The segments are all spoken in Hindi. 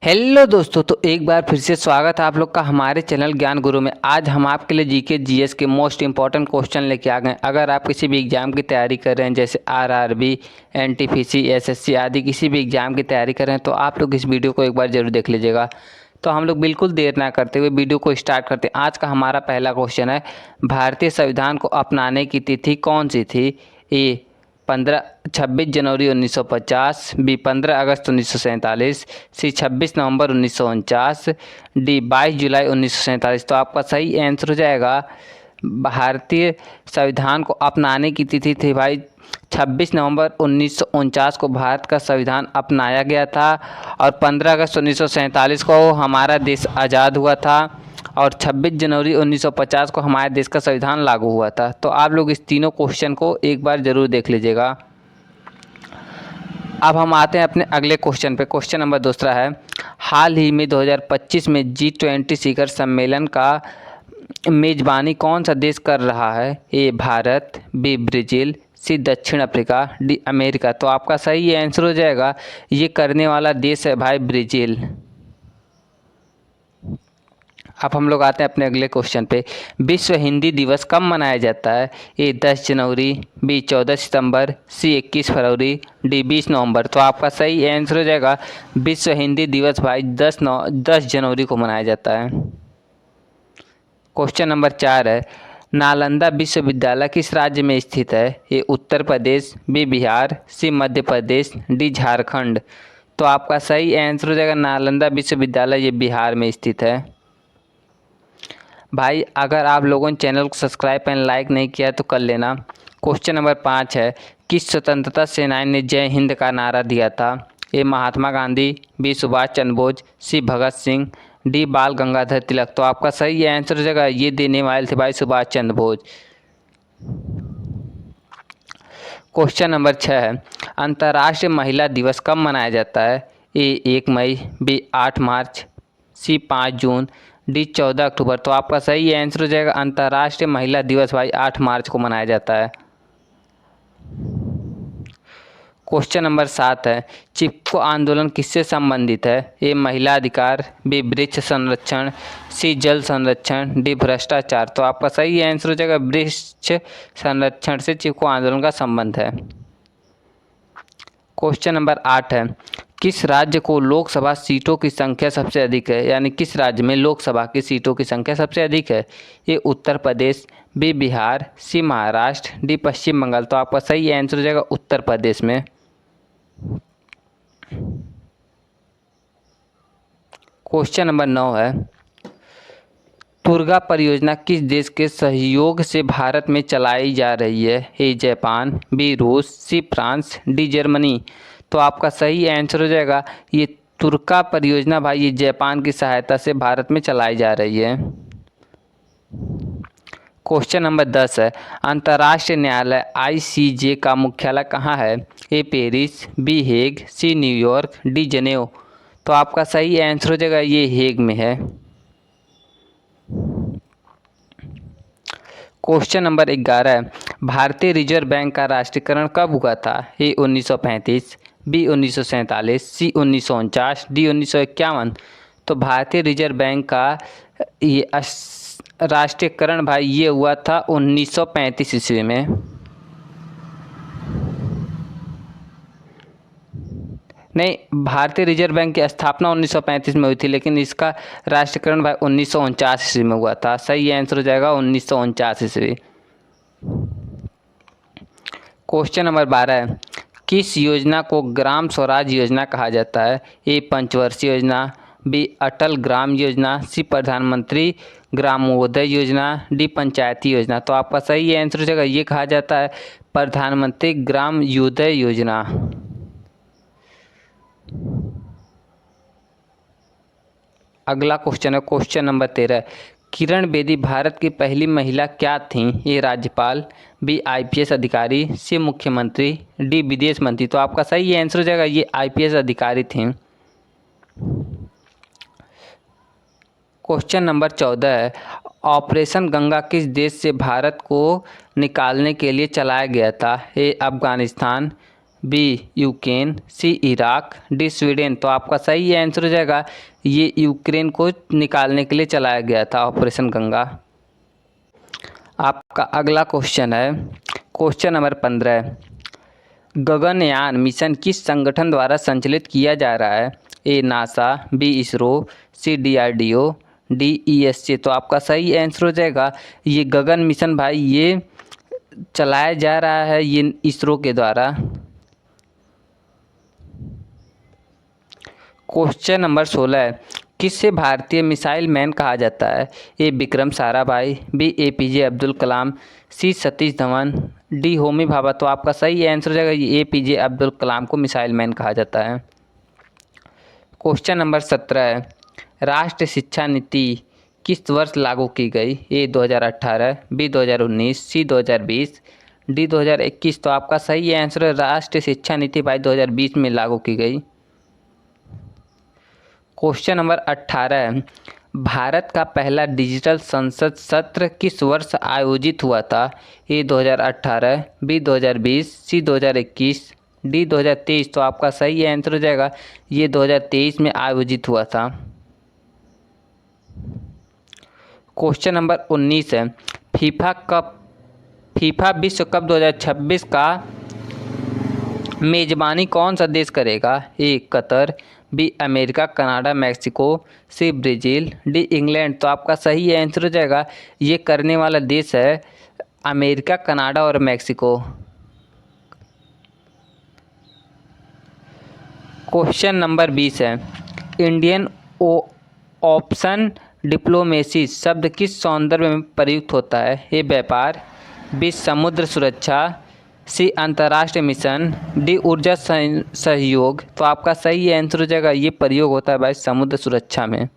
हेलो दोस्तों, तो एक बार फिर से स्वागत है आप लोग का हमारे चैनल ज्ञान गुरु में। आज हम आपके लिए जीके जीएस के मोस्ट इंपॉर्टेंट क्वेश्चन लेके आ गए। अगर आप किसी भी एग्जाम की तैयारी कर रहे हैं, जैसे आरआरबी, एनटीपीसी, एसएससी आदि किसी भी एग्जाम की तैयारी कर रहे हैं, तो आप लोग इस वीडियो को एक बार जरूर देख लीजिएगा। तो हम लोग बिल्कुल देर ना करते हुए वीडियो को स्टार्ट करते हैं। आज का हमारा पहला क्वेश्चन है, भारतीय संविधान को अपनाने की तिथि कौन सी थी? ए 26 जनवरी 1950, बी 15 अगस्त 1947, सी 26 नवंबर 1949, डी 22 जुलाई 1947। तो आपका सही आंसर हो जाएगा, भारतीय संविधान को अपनाने की तिथि थी भाई 26 नवंबर 1949 को भारत का संविधान अपनाया गया था, और 15 अगस्त 1947 को हमारा देश आज़ाद हुआ था, और 26 जनवरी 1950 को हमारे देश का संविधान लागू हुआ था। तो आप लोग इस तीनों क्वेश्चन को एक बार ज़रूर देख लीजिएगा। अब हम आते हैं अपने अगले क्वेश्चन पे। क्वेश्चन नंबर दूसरा है, हाल ही में 2025 में G20 शिखर सम्मेलन का मेज़बानी कौन सा देश कर रहा है? ए भारत, बी ब्राज़ील, सी दक्षिण अफ्रीका, डी अमेरिका। तो आपका सही आंसर हो जाएगा, ये करने वाला देश है भाई ब्राज़ील। अब हम लोग आते हैं अपने अगले क्वेश्चन पे। विश्व हिंदी दिवस कब मनाया जाता है? ए 10 जनवरी, बी 14 सितंबर, सी 21 फरवरी, डी 20 नवंबर। तो आपका सही आंसर हो जाएगा, विश्व हिंदी दिवस भाई 10 जनवरी को मनाया जाता है। क्वेश्चन नंबर 4 है, नालंदा विश्वविद्यालय किस राज्य में स्थित है? ए उत्तर प्रदेश, बी बिहार, सी मध्य प्रदेश, डी झारखंड। तो आपका सही आंसर हो जाएगा, नालंदा विश्वविद्यालय ये बिहार में स्थित है। भाई अगर आप लोगों ने चैनल को सब्सक्राइब एंड लाइक नहीं किया तो कर लेना। क्वेश्चन नंबर 5 है, किस स्वतंत्रता सेनानी ने जय हिंद का नारा दिया था? ए महात्मा गांधी, बी सुभाष चंद्र बोस, सी भगत सिंह, डी बाल गंगाधर तिलक। तो आपका सही आंसर हो जाएगा, ये देने वाले थे भाई सुभाष चंद्र बोस। क्वेश्चन नंबर 6 है, अंतर्राष्ट्रीय महिला दिवस कब मनाया जाता है? ए 1 मई, बी 8 मार्च, सी 5 जून, डी 14 अक्टूबर। तो आपका सही आंसर हो जाएगा, अंतर्राष्ट्रीय महिला दिवस भाई 8 मार्च को मनाया जाता है। क्वेश्चन नंबर 7 है, चिपको आंदोलन किससे संबंधित है? ए महिला अधिकार, बी वृक्ष संरक्षण, सी जल संरक्षण, डी भ्रष्टाचार। तो आपका सही आंसर हो जाएगा, वृक्ष संरक्षण से चिपको आंदोलन का संबंध है। क्वेश्चन नंबर 8 है, किस राज्य को लोकसभा सीटों की संख्या सबसे अधिक है? यानी किस राज्य में लोकसभा की सीटों की संख्या सबसे अधिक है? ए उत्तर प्रदेश, बी बिहार, सी महाराष्ट्र, डी पश्चिम बंगाल। तो आपका सही आंसर हो जाएगा, उत्तर प्रदेश में। क्वेश्चन नंबर 9 है, तुर्गा परियोजना किस देश के सहयोग से भारत में चलाई जा रही है? ए जापान, बी रूस, सी फ्रांस, डी जर्मनी। तो आपका सही आंसर हो जाएगा, ये तुर्का परियोजना भाई ये जापान की सहायता से भारत में चलाई जा रही है। क्वेश्चन नंबर 10 है, अंतर्राष्ट्रीय न्यायालय ICJ का मुख्यालय कहाँ है? A Paris, B Hague, C New York, D Geneva. तो आपका सही आंसर हो जाएगा, ये हेग में है। क्वेश्चन नंबर 11 है, भारतीय रिजर्व बैंक का राष्ट्रीयकरण कब हुआ था? ए 1935, बी 1947, सी 1949, डी 1951। तो भारतीय रिजर्व बैंक का ये राष्ट्रीयकरण भाई ये हुआ था 1935 ईस्वी में। नहीं, भारतीय रिजर्व बैंक की स्थापना 1935 में हुई थी, लेकिन इसका राष्ट्रीयकरण भाई 1949 ईस्वी में हुआ था। सही आंसर हो जाएगा 1949 ईस्वी। क्वेश्चन नंबर 12 है, किस योजना को ग्राम स्वराज योजना कहा जाता है? ए पंचवर्षीय योजना, बी अटल ग्राम योजना, सी प्रधानमंत्री ग्रामोदय योजना, डी पंचायती योजना। तो आपका सही आंसर हो जाएगा, ये कहा जाता है प्रधानमंत्री ग्रामोदय योजना। अगला क्वेश्चन है क्वेश्चन नंबर 13, किरण बेदी भारत की पहली महिला क्या थीं? ए राज्यपाल, बी IPS अधिकारी, सी मुख्यमंत्री, डी विदेश मंत्री। तो आपका सही आंसर हो जाएगा, ये IPS अधिकारी थीं। क्वेश्चन नंबर 14 है, ऑपरेशन गंगा किस देश से भारत को निकालने के लिए चलाया गया था? ए अफगानिस्तान, बी यूक्रेन, सी इराक, डी स्वीडन। तो आपका सही आंसर हो जाएगा ये यूक्रेन को निकालने के लिए चलाया गया था ऑपरेशन गंगा। आपका अगला क्वेश्चन है क्वेश्चन नंबर 15। गगनयान मिशन किस संगठन द्वारा संचालित किया जा रहा है? A NASA, B ISRO, C DRDO, D ESA। तो आपका सही आंसर हो जाएगा ये गगन मिशन भाई ये चलाया जा रहा है ये इसरो के द्वारा। क्वेश्चन नंबर 16 है किससे भारतीय मिसाइल मैन कहा जाता है? ए विक्रम साराभाई, बी APJ अब्दुल कलाम, सी सतीश धवन, डी होमी भाभा। तो आपका सही आंसर हो जाएगा ये APJ अब्दुल कलाम को मिसाइल मैन कहा जाता है। क्वेश्चन नंबर 17 है राष्ट्रीय शिक्षा नीति किस वर्ष लागू की गई? ए 2018, बी 2019, सी 2020, डी 2021। तो आपका सही आंसर है राष्ट्रीय शिक्षा नीति भाई 2020 में लागू की गई। क्वेश्चन नंबर 18 है भारत का पहला डिजिटल संसद सत्र किस वर्ष आयोजित हुआ था? ए 2018, बी 2020, सी 2021, डी 2023। तो आपका सही आंसर हो जाएगा ये 2023 में आयोजित हुआ था। क्वेश्चन नंबर 19 है फीफा विश्व कप 2026 का मेजबानी कौन सा देश करेगा? A Qatar, B America, Canada, Mexico, C Brazil, D England. तो आपका सही आंसर हो जाएगा ये करने वाला देश है अमेरिका, कनाडा और मैक्सिको। क्वेश्चन नंबर 20 है इंडियन ओशन डिप्लोमेसी शब्द किस सौंदर्य में प्रयुक्त होता है? ए व्यापार, बी समुद्र सुरक्षा, सी अंतर्राष्ट्रीय मिशन, डी ऊर्जा सहयोग। तो आपका सही आंसर हो जाएगा ये प्रयोग होता है भाई समुद्र सुरक्षा में।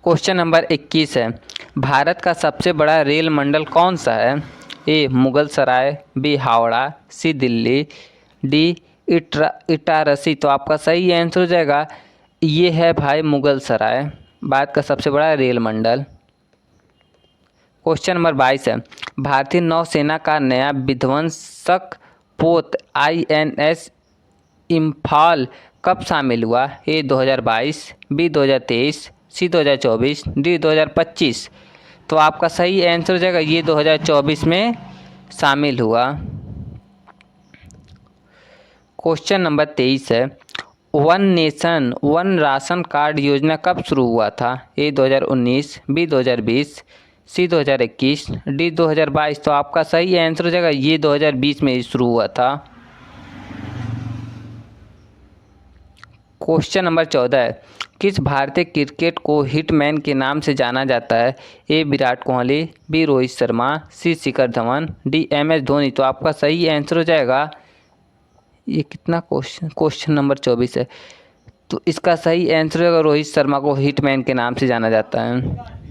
क्वेश्चन नंबर 21 है भारत का सबसे बड़ा रेल मंडल कौन सा है? ए मुगल सराय, बी हावड़ा, सी दिल्ली, डी इटारसी। तो आपका सही आंसर हो जाएगा ये है भाई मुगल सराय भारत का सबसे बड़ा रेल मंडल। क्वेश्चन नंबर 22 है भारतीय नौसेना का नया विध्वंसक पोत INS इम्फाल कब शामिल हुआ? ए 2022, बी 2023, सी 2024, डी 2025। तो आपका सही आंसर हो जाएगा ये 2024 में शामिल हुआ। क्वेश्चन नंबर 23 है one nation one ration card योजना कब शुरू हुआ था? ए 2019, बी 2020, सी 2021, डी 2022। तो आपका सही आंसर हो जाएगा ये 2020 में शुरू हुआ था। क्वेश्चन नंबर 14 है किस भारतीय क्रिकेट को हिटमैन के नाम से जाना जाता है? ए विराट कोहली, बी रोहित शर्मा, सी शिखर धवन, डी MS धोनी। तो आपका सही आंसर हो जाएगा ये कितना क्वेश्चन नंबर 24 है तो इसका सही आंसर होगा रोहित शर्मा को हिटमैन के नाम से जाना जाता है।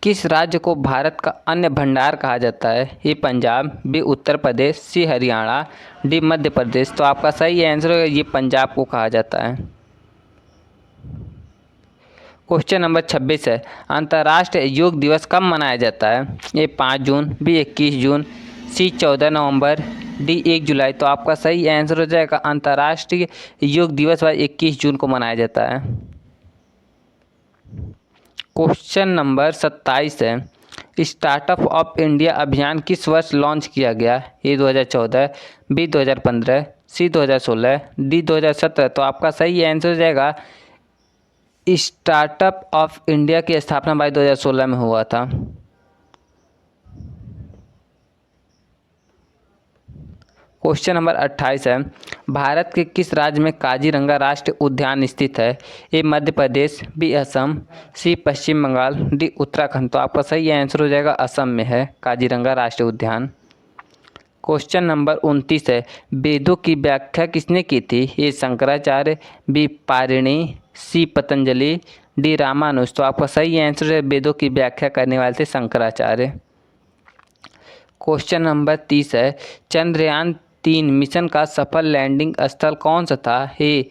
किस राज्य को भारत का अन्न भंडार कहा जाता है? ए पंजाब, बी उत्तर प्रदेश, सी हरियाणा, डी मध्य प्रदेश। तो आपका सही आंसर होगा ये पंजाब को कहा जाता है। क्वेश्चन नंबर 26 है अंतर्राष्ट्रीय योग दिवस कब मनाया जाता है? ए 5 जून, बी 21 जून, सी 14 नवंबर, डी 1 जुलाई। तो आपका सही आंसर हो जाएगा अंतर्राष्ट्रीय योग दिवस 21 जून को मनाया जाता है। क्वेश्चन नंबर 27 है स्टार्टअप ऑफ इंडिया अभियान किस वर्ष लॉन्च किया गया? ए 2014, बी 2015, सी 2016, डी 2017। तो आपका सही आंसर हो जाएगा स्टार्टअप ऑफ इंडिया की स्थापना भाई 2016 में हुआ था। क्वेश्चन नंबर 28 है भारत के किस राज्य में काजीरंगा राष्ट्रीय उद्यान स्थित है? ए मध्य प्रदेश, बी असम, सी पश्चिम बंगाल, डी उत्तराखंड। तो आपका सही आंसर हो जाएगा असम में है काजीरंगा राष्ट्रीय उद्यान। क्वेश्चन नंबर 29 है वेदों की व्याख्या किसने की थी? ए शंकराचार्य, बी पाणिनि, सी पतंजलि, डी रामानुज। तो आपका सही आंसर है वेदों की व्याख्या करने वाले थे शंकराचार्य। क्वेश्चन नंबर 30 है चंद्रयान 3 मिशन का सफल लैंडिंग स्थल कौन सा था? ए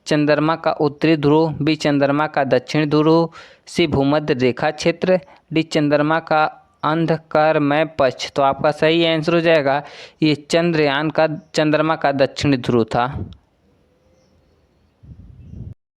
चंद्रमा का उत्तरी ध्रुव, बी चंद्रमा का दक्षिण ध्रुव, सी भूमध्य रेखा क्षेत्र, डी चंद्रमा का अंधकारमय पक्ष। तो आपका सही आंसर हो जाएगा ये चंद्रमा का दक्षिण ध्रुव था।